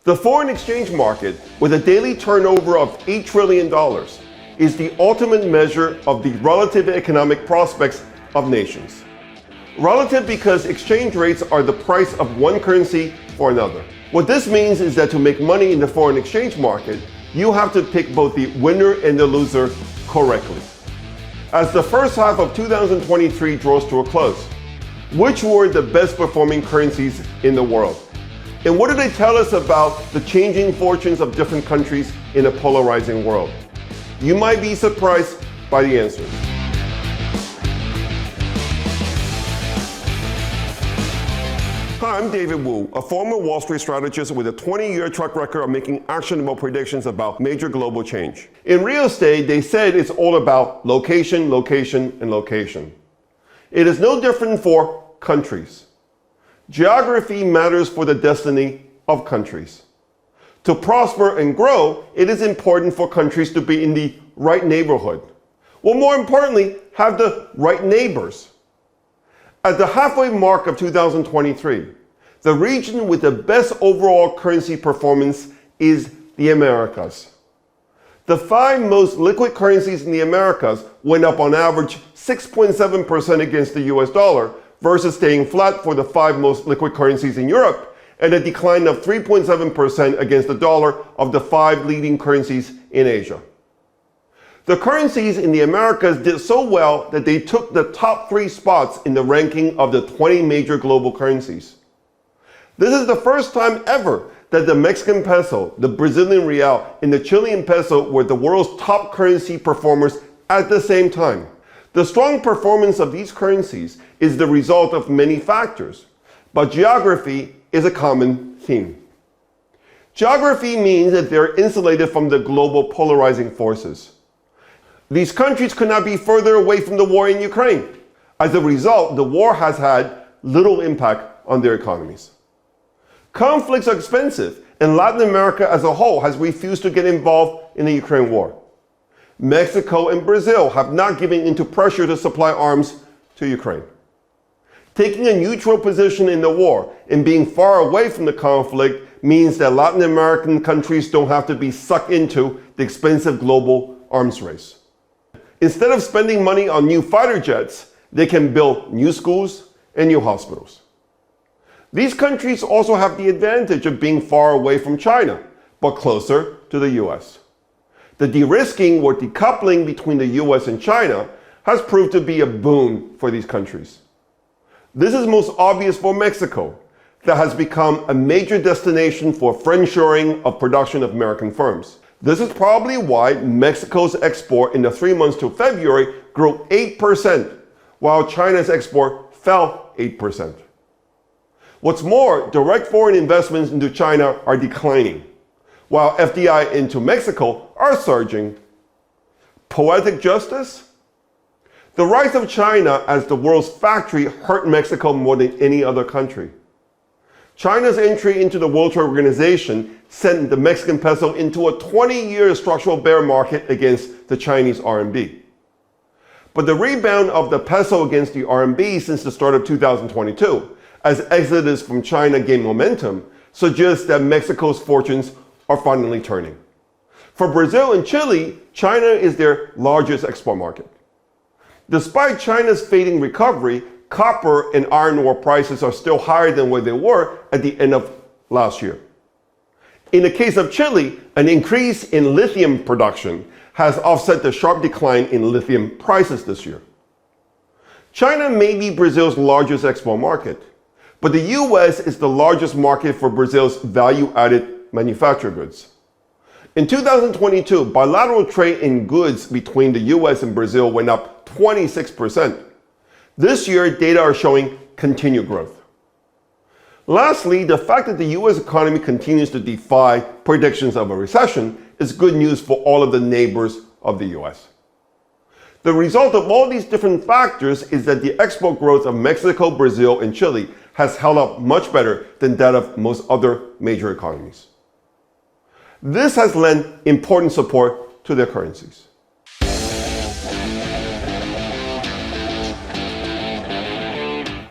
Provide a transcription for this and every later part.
The foreign exchange market, with a daily turnover of $8 trillion, is the ultimate measure of the relative economic prospects of nations. Relative because exchange rates are the price of one currency for another. What this means is that to make money in the foreign exchange market, you have to pick both the winner and the loser correctly. As the first half of 2023 draws to a close, which were the best performing currencies in the world? And what do they tell us about the changing fortunes of different countries in a polarizing world? You might be surprised by the answers. Hi, I'm David Wu, a former Wall Street strategist with a 20-year track record of making actionable predictions about major global change. In real estate, they said it's all about location, location, and location. It is no different for countries. Geography matters for the destiny of countries. To prosper and grow, it is important for countries to be in the right neighborhood. Well, more importantly, have the right neighbors. At the halfway mark of 2023, the region with the best overall currency performance is the Americas. The 5 most liquid currencies in the Americas went up on average 6.7% against the US dollar, versus staying flat for the 5 most liquid currencies in Europe, and a decline of 3.7% against the dollar of the 5 leading currencies in Asia. The currencies in the Americas did so well that they took the top 3 spots in the ranking of the 20 major global currencies. This is the first time ever that the Mexican peso, the Brazilian real, and the Chilean peso were the world's top currency performers at the same time. The strong performance of these currencies is the result of many factors, but geography is a common theme. Geography means that they're insulated from the global polarizing forces. These countries could not be further away from the war in Ukraine. As a result, the war has had little impact on their economies. Conflicts are expensive, and Latin America as a whole has refused to get involved in the Ukraine war. Mexico and Brazil have not given in to pressure to supply arms to Ukraine. Taking a neutral position in the war and being far away from the conflict means that Latin American countries don't have to be sucked into the expensive global arms race. Instead of spending money on new fighter jets, they can build new schools and new hospitals. These countries also have the advantage of being far away from China, but closer to the US. The de-risking or decoupling between the US and China has proved to be a boon for these countries. This is most obvious for Mexico, that has become a major destination for friendshoring of production of American firms. This is probably why Mexico's export in the 3 months to February grew 8%, while China's export fell 8%. What's more, direct foreign investments into China are declining, while FDI into Mexico are surging. Poetic justice? The rise of China as the world's factory hurt Mexico more than any other country. China's entry into the World Trade Organization sent the Mexican peso into a 20-year structural bear market against the Chinese RMB. But the rebound of the peso against the RMB since the start of 2022, as exodus from China gained momentum, suggests that Mexico's fortunes are finally turning. For Brazil and Chile, China is their largest export market. Despite China's fading recovery, copper and iron ore prices are still higher than where they were at the end of last year. In the case of Chile, an increase in lithium production has offset the sharp decline in lithium prices this year. China may be Brazil's largest export market, but the US is the largest market for Brazil's value-added manufactured goods. In 2022, bilateral trade in goods between the US and Brazil went up 26%. This year, data are showing continued growth. Lastly, the fact that the US economy continues to defy predictions of a recession is good news for all of the neighbors of the US. The result of all these different factors is that the export growth of Mexico, Brazil, and Chile has held up much better than that of most other major economies. This has lent important support to their currencies.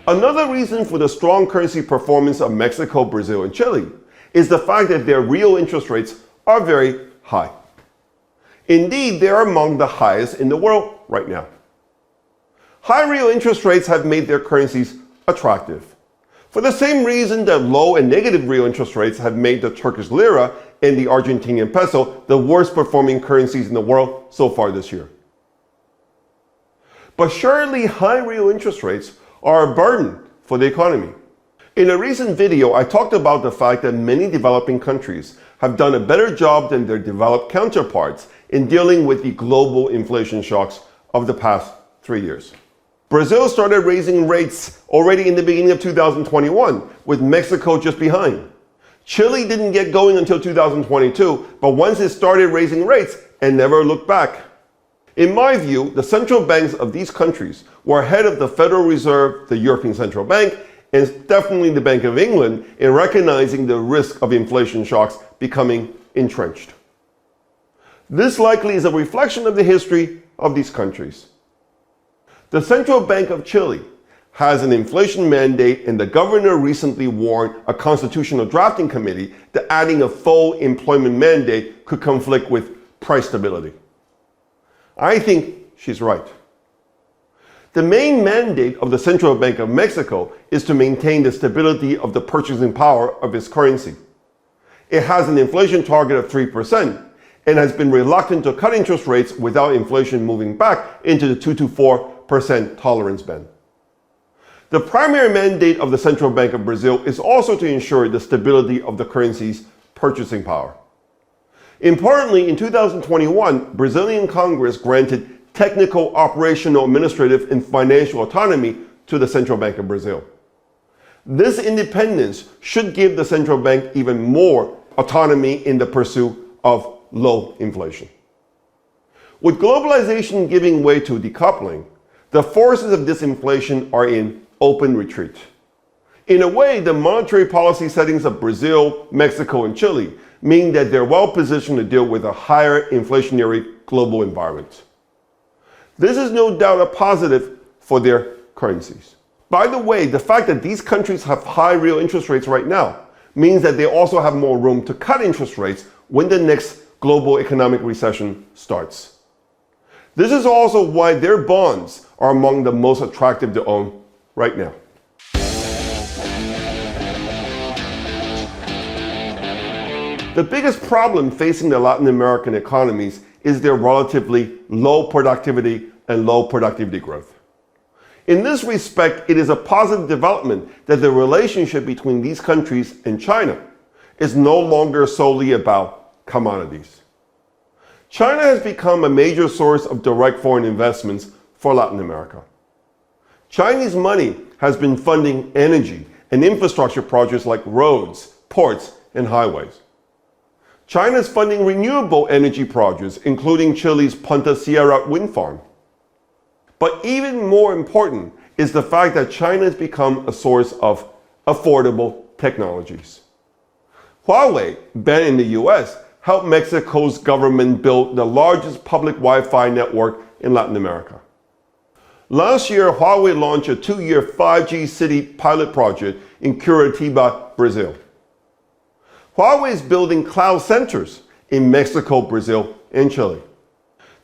Another reason for the strong currency performance of Mexico, Brazil, and Chile is the fact that their real interest rates are very high. Indeed, they are among the highest in the world right now. High real interest rates have made their currencies attractive, for the same reason that low and negative real interest rates have made the Turkish lira and the Argentinian peso the worst performing currencies in the world so far this year. But surely high real interest rates are a burden for the economy. In a recent video, I talked about the fact that many developing countries have done a better job than their developed counterparts in dealing with the global inflation shocks of the past 3 years. Brazil started raising rates already in the beginning of 2021, with Mexico just behind. Chile didn't get going until 2022, but once it started raising rates, it never looked back. In my view, the central banks of these countries were ahead of the Federal Reserve, the European Central Bank, and definitely the Bank of England in recognizing the risk of inflation shocks becoming entrenched. This likely is a reflection of the history of these countries. The Central Bank of Chile has an inflation mandate, and the governor recently warned a constitutional drafting committee that adding a full employment mandate could conflict with price stability. I think she's right. The main mandate of the Central Bank of Mexico is to maintain the stability of the purchasing power of its currency. It has an inflation target of 3% and has been reluctant to cut interest rates without inflation moving back into the 2 to 4% tolerance band. The primary mandate of the Central Bank of Brazil is also to ensure the stability of the currency's purchasing power. Importantly, in 2021, Brazilian Congress granted technical, operational, administrative, and financial autonomy to the Central Bank of Brazil. This independence should give the central bank even more autonomy in the pursuit of low inflation. With globalization giving way to decoupling, the forces of disinflation are in open retreat. In a way, the monetary policy settings of Brazil, Mexico, and Chile mean that they're well positioned to deal with a higher inflationary global environment. This is no doubt a positive for their currencies. By the way, the fact that these countries have high real interest rates right now means that they also have more room to cut interest rates when the next global economic recession starts. This is also why their bonds are among the most attractive to own right now. The biggest problem facing the Latin American economies is their relatively low productivity and low productivity growth. In this respect, it is a positive development that the relationship between these countries and China is no longer solely about commodities. China has become a major source of direct foreign investments for Latin America. Chinese money has been funding energy and infrastructure projects like roads, ports, and highways. China is funding renewable energy projects, including Chile's Punta Sierra wind farm. But even more important is the fact that China has become a source of affordable technologies. Huawei, banned in the US, helped Mexico's government build the largest public Wi-Fi network in Latin America. Last year, Huawei launched a 2-year 5G city pilot project in Curitiba, Brazil. Huawei is building cloud centers in Mexico, Brazil, and Chile.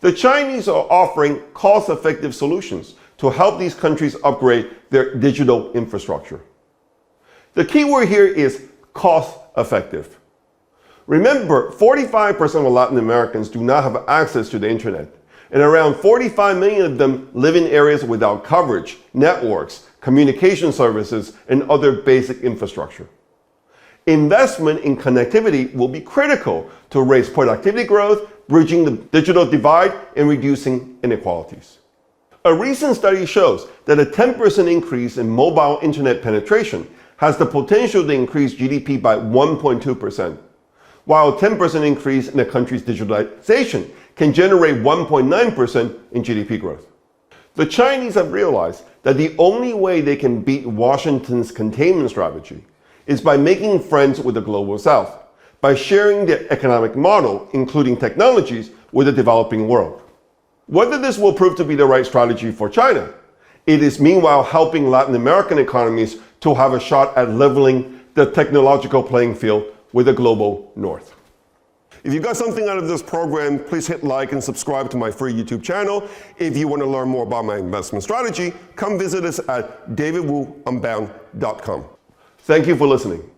The Chinese are offering cost-effective solutions to help these countries upgrade their digital infrastructure. The key word here is cost-effective. Remember, 45% of Latin Americans do not have access to the internet, and around 45 million of them live in areas without coverage, networks, communication services, and other basic infrastructure. Investment in connectivity will be critical to raise productivity growth, bridging the digital divide, and reducing inequalities. A recent study shows that a 10% increase in mobile internet penetration has the potential to increase GDP by 1.2%, while a 10% increase in a country's digitalization can generate 1.9% in GDP growth. The Chinese have realized that the only way they can beat Washington's containment strategy is by making friends with the global south, by sharing their economic model, including technologies, with the developing world. Whether this will prove to be the right strategy for China, it is meanwhile helping Latin American economies to have a shot at leveling the technological playing field with a global north. If you got something out of this program, please hit like and subscribe to my free YouTube channel. If you want to learn more about my investment strategy, come visit us at davidwuunbound.com. Thank you for listening.